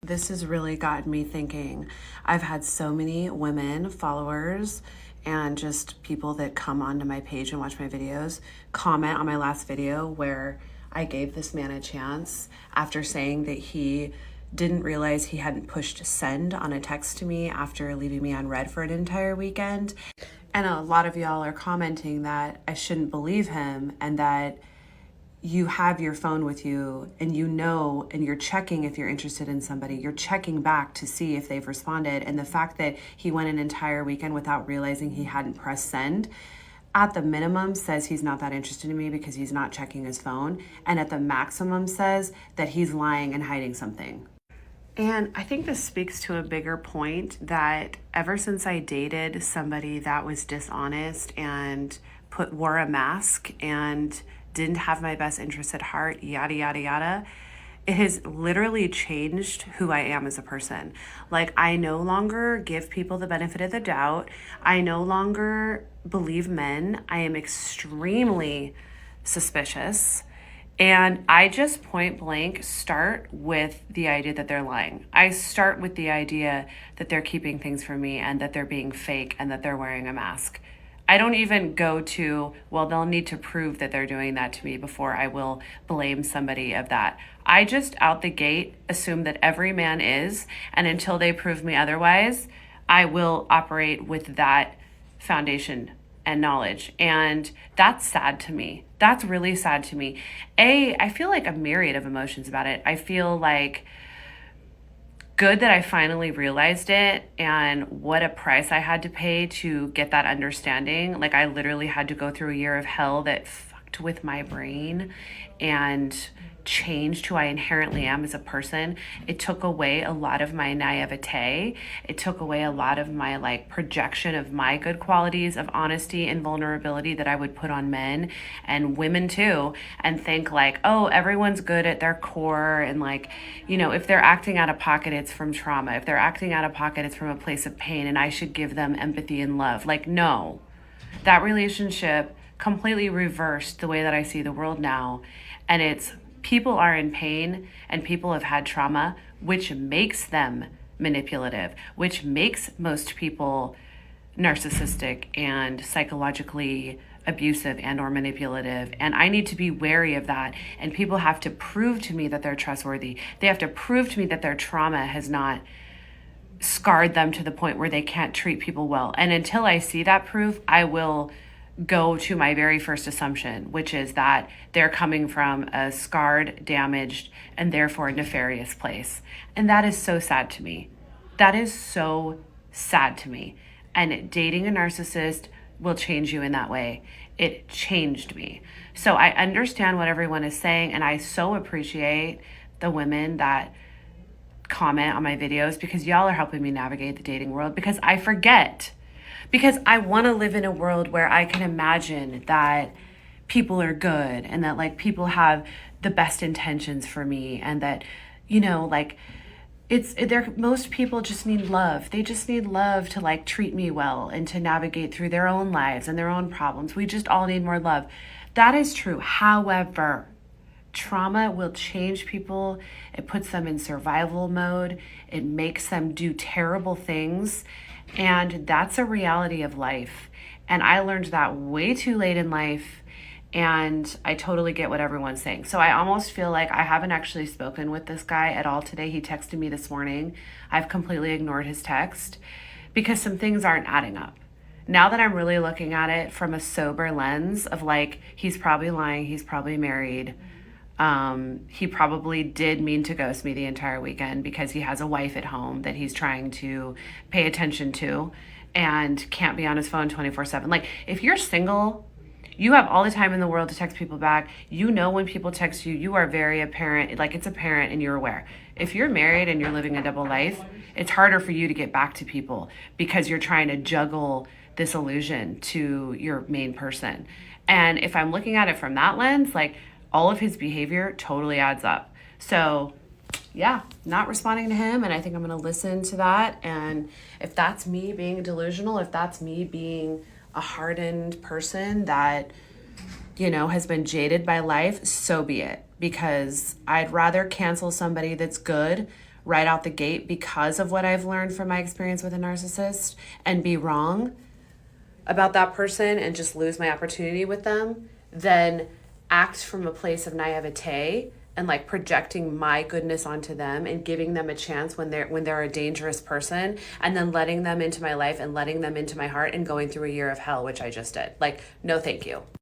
This has really gotten me thinking. I've had so many women followers and just people that come onto my page and watch my videos comment on my last video where I gave this man a chance after saying that he didn't realize he hadn't pushed send on a text to me after leaving me on red for an entire weekend. And a lot of y'all are commenting that I shouldn't believe him and that you have your phone with you and and you're checking if you're interested in somebody, you're checking back to see if they've responded. And the fact that he went an entire weekend without realizing he hadn't pressed send, at the minimum says he's not that interested in me because he's not checking his phone. And at the maximum says that he's lying and hiding something. And I think this speaks to a bigger point that ever since I dated somebody that was dishonest and wore a mask and didn't have my best interest at heart, yada, yada, yada, it has literally changed who I am as a person. Like, I no longer give people the benefit of the doubt. I no longer believe men. I am extremely suspicious. And I just point blank start with the idea that they're lying. I start with the idea that they're keeping things from me and that they're being fake and that they're wearing a mask. I don't even go to, well, they'll need to prove that they're doing that to me before I will blame somebody of that. I just out the gate assume that every man is, and until they prove me otherwise, I will operate with that foundation and knowledge. And that's sad to me. That's really sad to me. I feel like a myriad of emotions about it. I feel like good that I finally realized it and what a price I had to pay to get that understanding. Like, I literally had to go through a year of hell that fucked with my brain and changed who I inherently am as a person. It took away a lot of my naivete. It took away a lot of my projection of my good qualities of honesty and vulnerability that I would put on men and women too, and think oh, everyone's good at their core, and if they're acting out of pocket, it's from trauma. If they're acting out of pocket, it's from a place of pain, and I should give them empathy and love. No, that relationship completely reversed the way that I see the world now. And it's people are in pain and people have had trauma, which makes them manipulative, which makes most people narcissistic and psychologically abusive and or manipulative. And I need to be wary of that. And people have to prove to me that they're trustworthy. They have to prove to me that their trauma has not scarred them to the point where they can't treat people well. And until I see that proof, I will go to my very first assumption, which is that they're coming from a scarred, damaged, and therefore nefarious place. And that is so sad to me. That is so sad to me. And dating a narcissist will change you in that way. It changed me. So I understand what everyone is saying, and I so appreciate the women that comment on my videos, because y'all are helping me navigate the dating world, because I forget. Because I want to live in a world where I can imagine that people are good and that people have the best intentions for me, and that, most people just need love. They just need love to treat me well and to navigate through their own lives and their own problems. We just all need more love. That is true. However, trauma will change people. It puts them in survival mode. It makes them do terrible things. And that's a reality of life. And I learned that way too late in life. And I totally get what everyone's saying. So I almost feel like I haven't actually spoken with this guy at all today. He texted me this morning. I've completely ignored his text because some things aren't adding up. Now that I'm really looking at it from a sober lens of he's probably lying, he's probably married. He probably did mean to ghost me the entire weekend because he has a wife at home that he's trying to pay attention to and can't be on his phone 24/7. If you're single, you have all the time in the world to text people back. When people text you, you are very apparent, it's apparent and you're aware. If you're married and you're living a double life, it's harder for you to get back to people because you're trying to juggle this illusion to your main person. And if I'm looking at it from that lens, all of his behavior totally adds up. So yeah, not responding to him. And I think I'm going to listen to that. And if that's me being delusional, if that's me being a hardened person that, has been jaded by life, so be it. Because I'd rather cancel somebody that's good right out the gate because of what I've learned from my experience with a narcissist and be wrong about that person and just lose my opportunity with them than act from a place of naivete and like projecting my goodness onto them and giving them a chance when they're a dangerous person, and then letting them into my life and letting them into my heart and going through a year of hell, which I just did. Like, no, thank you.